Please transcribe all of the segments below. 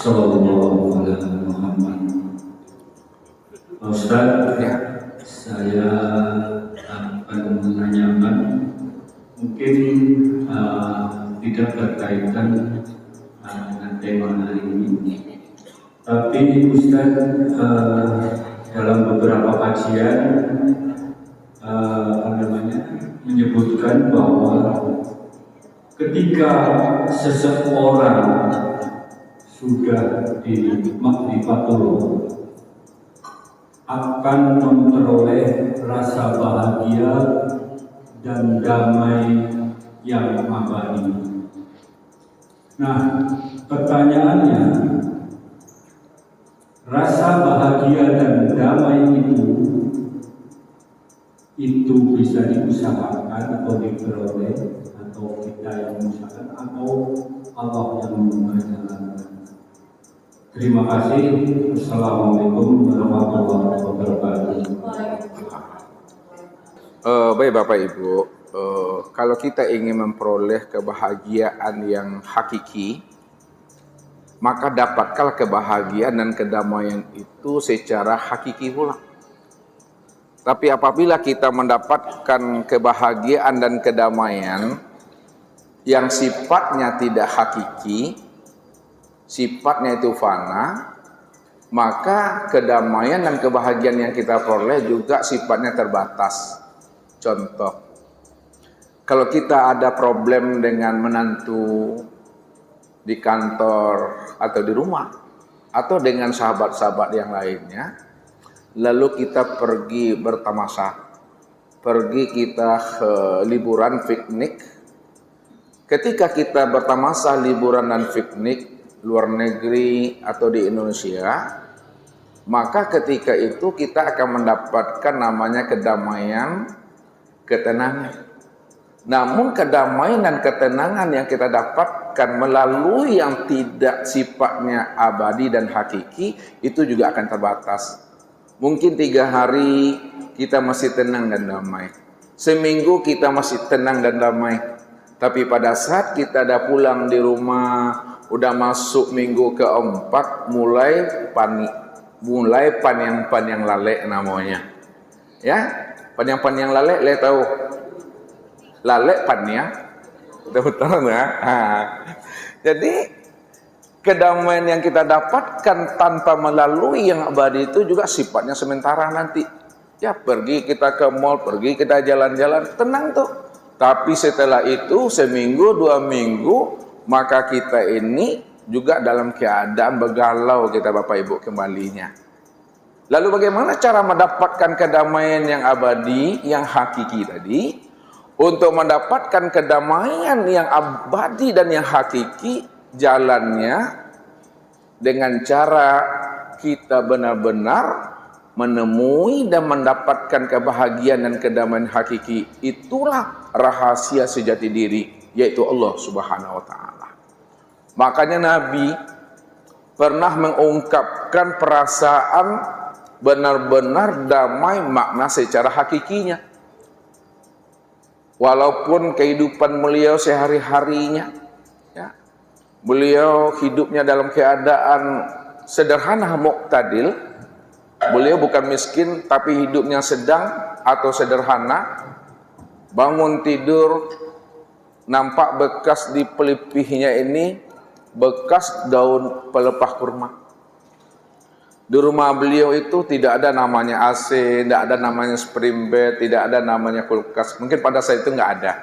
Sallallahu alaihi Muhammad. Ustaz, ya, saya akan menanyakan mungkin tidak berkaitan dengan tema hari ini, tapi Ustaz dalam beberapa kajian menyebutkan bahwa ketika seseorang sudah dimakrifatullah akan memperoleh rasa bahagia dan damai yang abadi. Nah, pertanyaannya, rasa bahagia dan damai itu bisa diusahakan atau diperoleh, atau kita yang mengusahakan, atau Allah yang menjalankan. Terima kasih. Assalamualaikum warahmatullahi wabarakatuh. Baik Bapak Ibu, kalau kita ingin memperoleh kebahagiaan yang hakiki, maka dapatkanlah kebahagiaan dan kedamaian itu secara hakiki pula. Tapi apabila kita mendapatkan kebahagiaan dan kedamaian yang sifatnya tidak hakiki, sifatnya itu fana, maka kedamaian dan kebahagiaan yang kita peroleh juga sifatnya terbatas. Contoh, kalau kita ada problem dengan menantu di kantor atau di rumah, atau dengan sahabat-sahabat yang lainnya, lalu kita pergi bertamasya, pergi kita ke liburan piknik. Ketika kita bertamasya liburan dan piknik luar negeri atau di Indonesia, maka ketika itu kita akan mendapatkan namanya kedamaian, ketenangan. Namun kedamaian dan ketenangan yang kita dapatkan melalui yang tidak sifatnya abadi dan hakiki, itu juga akan terbatas. Mungkin 3 hari kita masih tenang dan damai, seminggu kita masih tenang dan damai, tapi pada saat kita dah pulang di rumah, udah masuk minggu ke-4, mulai panik, mulai panyang-panyang lalek namanya. Ya, panyang-panyang lalek, le tahu? Lalek panyang, betul ya? Jadi kedamaian yang kita dapatkan tanpa melalui yang abadi itu juga sifatnya sementara nanti. Ya, pergi kita ke mall, pergi kita jalan-jalan, tenang tuh. Tapi setelah itu seminggu, 2 minggu, maka kita ini juga dalam keadaan begalau kita Bapak Ibu kembalinya. Lalu bagaimana cara mendapatkan kedamaian yang abadi, yang hakiki tadi? Untuk mendapatkan kedamaian yang abadi dan yang hakiki, jalannya dengan cara kita benar-benar menemui dan mendapatkan kebahagiaan dan kedamaian hakiki. Itulah rahasia sejati diri, yaitu Allah Subhanahu wa Ta'ala. Makanya Nabi pernah mengungkapkan perasaan benar-benar damai makna secara hakikinya. Walaupun kehidupan beliau sehari-harinya, ya, beliau hidupnya dalam keadaan sederhana, muqtadil. Beliau bukan miskin, tapi hidupnya sedang atau sederhana. Bangun tidur, nampak bekas di pelipihnya ini, bekas daun pelepah kurma. Di rumah beliau itu tidak ada namanya AC, tidak ada namanya spring bed, tidak ada namanya kulkas. Mungkin pada saat itu nggak ada.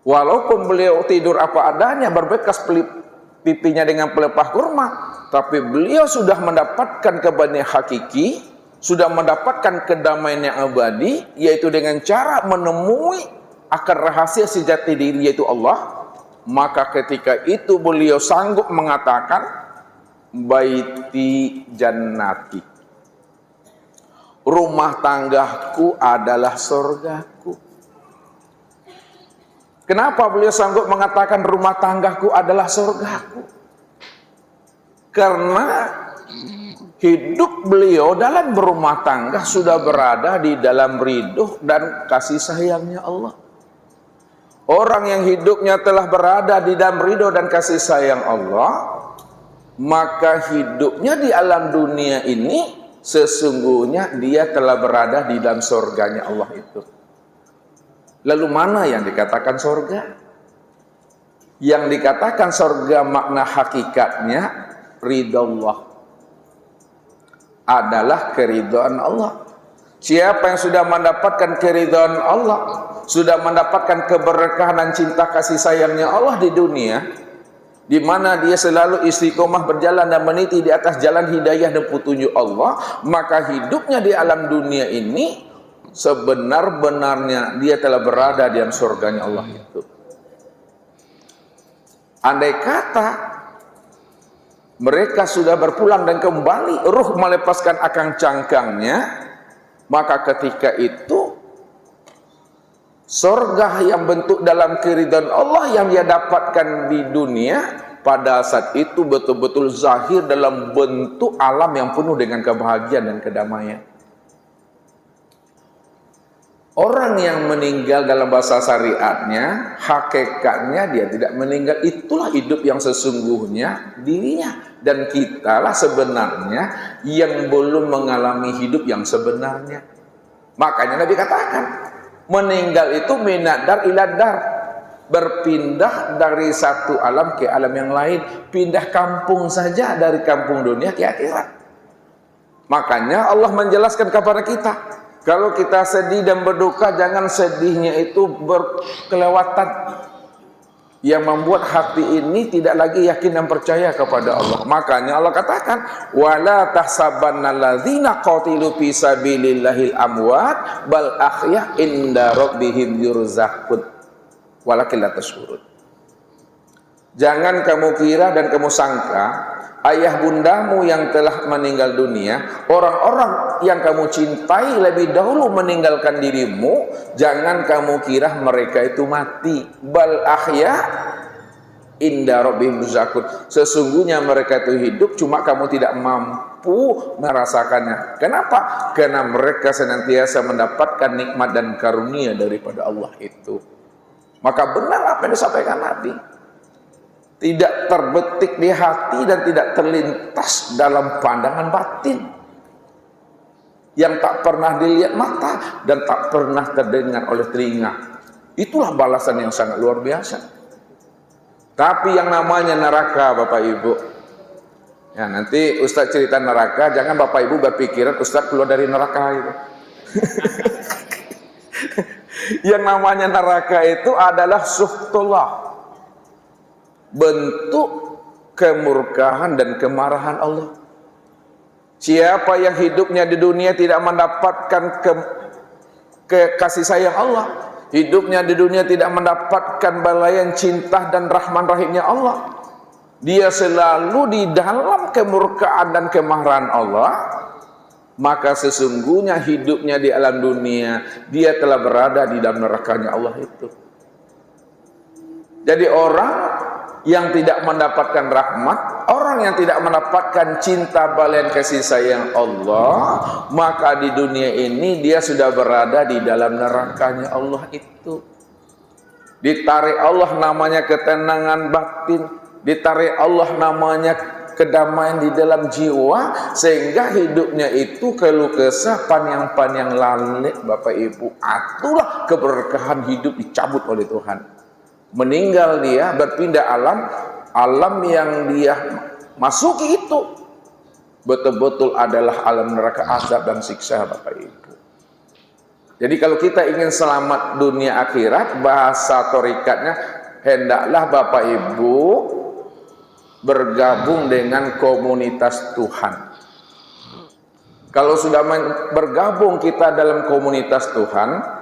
Walaupun beliau tidur apa adanya, berbekas pipinya dengan pelepah kurma, tapi beliau sudah mendapatkan kebahagiaan hakiki, sudah mendapatkan kedamaian yang abadi, yaitu dengan cara menemui akan rahasia sejati diri, yaitu Allah. Maka ketika itu beliau sanggup mengatakan, baiti jannati, rumah tanggaku adalah surgaku. Kenapa beliau sanggup mengatakan rumah tanggaku adalah surgaku? Karena hidup beliau dalam berumah tangga sudah berada di dalam ridho dan kasih sayangnya Allah. orang yang hidupnya telah berada di dalam ridho dan kasih sayang Allah, maka hidupnya di alam dunia ini sesungguhnya dia telah berada di dalam surganya Allah itu. Lalu mana yang dikatakan surga? Yang dikatakan surga makna hakikatnya ridha Allah, adalah keridhaan Allah. Siapa yang sudah mendapatkan keridhaan Allah, sudah mendapatkan keberkahan dan cinta kasih sayangnya Allah di dunia, di mana dia selalu istiqomah berjalan dan meniti di atas jalan hidayah dan petunjuk Allah, maka hidupnya di alam dunia ini sebenar-benarnya dia telah berada di dalam surganya Allah itu. Andai kata mereka sudah berpulang dan kembali, ruh melepaskan akang cangkangnya, maka ketika itu surga yang bentuk dalam keridhaan Allah yang dia dapatkan di dunia, pada saat itu betul-betul zahir dalam bentuk alam yang penuh dengan kebahagiaan dan kedamaian. Orang yang meninggal dalam bahasa syariatnya, hakikatnya dia tidak meninggal, itulah hidup yang sesungguhnya dirinya. Dan kitalah sebenarnya yang belum mengalami hidup yang sebenarnya. Makanya Nabi katakan, meninggal itu minadar iladar, berpindah dari satu alam ke alam yang lain, pindah kampung saja dari kampung dunia ke akhirat. Makanya Allah menjelaskan kepada kita, kalau kita sedih dan berduka, jangan sedihnya itu berkelewatan, yang membuat hati ini tidak lagi yakin dan percaya kepada Allah. Makanya Allah katakan, wala tahsabannalladzina qatilu fi sabilillahil amwat bal ahya inda rabbihim yurzaqun walakin la tashkurun. Jangan kamu kira dan kamu sangka ayah bundamu yang telah meninggal dunia, orang-orang yang kamu cintai lebih dahulu meninggalkan dirimu, jangan kamu kira mereka itu mati. Bal ahya inda rabbihim yurzaqun. Sesungguhnya mereka itu hidup, cuma kamu tidak mampu merasakannya. Kenapa? Karena mereka senantiasa mendapatkan nikmat dan karunia daripada Allah itu. Maka benar apa yang disampaikan Nabi, tidak terbetik di hati dan tidak terlintas dalam pandangan batin, yang tak pernah dilihat mata dan tak pernah terdengar oleh telinga. Itulah balasan yang sangat luar biasa. Tapi yang namanya neraka, Bapak Ibu, ya nanti Ustadz cerita neraka, jangan Bapak Ibu berpikiran Ustadz keluar dari neraka gitu. Yang namanya neraka itu adalah suhtullah, bentuk kemurkaan dan kemarahan Allah. Siapa yang hidupnya di dunia tidak mendapatkan kasih sayang Allah, hidupnya di dunia tidak mendapatkan balayan cinta dan rahman rahimnya Allah, dia selalu di dalam kemurkaan dan kemarahan Allah, maka sesungguhnya hidupnya di alam dunia dia telah berada di dalam nerakanya Allah itu. Jadi orang yang tidak mendapatkan rahmat, orang yang tidak mendapatkan cinta balayan kasih sayang Allah, maka di dunia ini dia sudah berada di dalam nerakanya Allah itu. Ditarik Allah namanya ketenangan batin, ditarik Allah namanya kedamaian di dalam jiwa, sehingga hidupnya itu keluh kesah panjang-panjang lalek, Bapak Ibu. Itulah keberkahan hidup dicabut oleh Tuhan. Meninggal dia, berpindah alam yang dia masuki itu betul-betul adalah alam neraka azab dan siksa, Bapak Ibu. Jadi kalau kita ingin selamat dunia akhirat, bahasa torikatnya, hendaklah Bapak Ibu bergabung dengan komunitas Tuhan. Kalau sudah bergabung kita dalam komunitas Tuhan,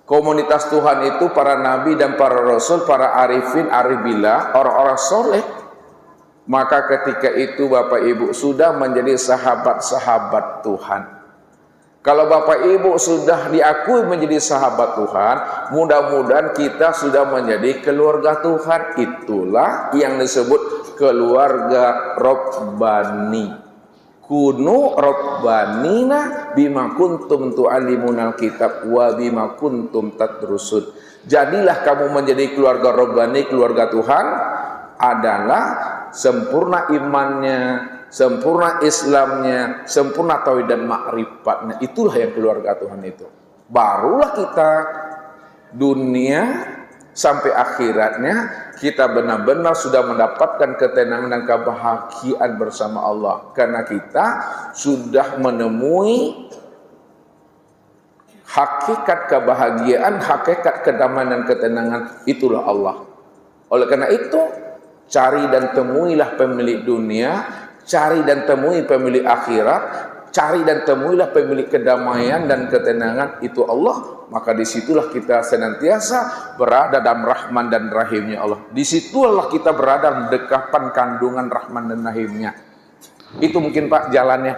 komunitas Tuhan itu para nabi dan para rasul, para arifin, arifillah, orang-orang soleh, maka ketika itu Bapak Ibu sudah menjadi sahabat-sahabat Tuhan. Kalau Bapak Ibu sudah diakui menjadi sahabat Tuhan, mudah-mudahan kita sudah menjadi keluarga Tuhan. Itulah yang disebut keluarga Robbani, kunu rabbanina bima kuntum tu'allimunal kitab wa bima kuntum tadrusun. Jadilah kamu menjadi keluarga Rabbani, keluarga Tuhan adalah sempurna imannya, sempurna Islamnya, sempurna tauhid dan ma'rifatnya. Itulah yang keluarga Tuhan itu. Barulah kita dunia sampai akhiratnya kita benar-benar sudah mendapatkan ketenangan dan kebahagiaan bersama Allah, karena kita sudah menemui hakikat kebahagiaan, hakikat kedamaian dan ketenangan, itulah Allah. Oleh karena itu, cari dan temuilah pemilik dunia, cari dan temui pemilik akhirat, cari dan temuilah pemilik kedamaian dan ketenangan, itu Allah. Maka disitulah kita senantiasa berada dalam rahman dan rahimnya Allah. Disitulah kita berada dalam dekapan kandungan rahman dan rahimnya. Itu mungkin Pak jalannya.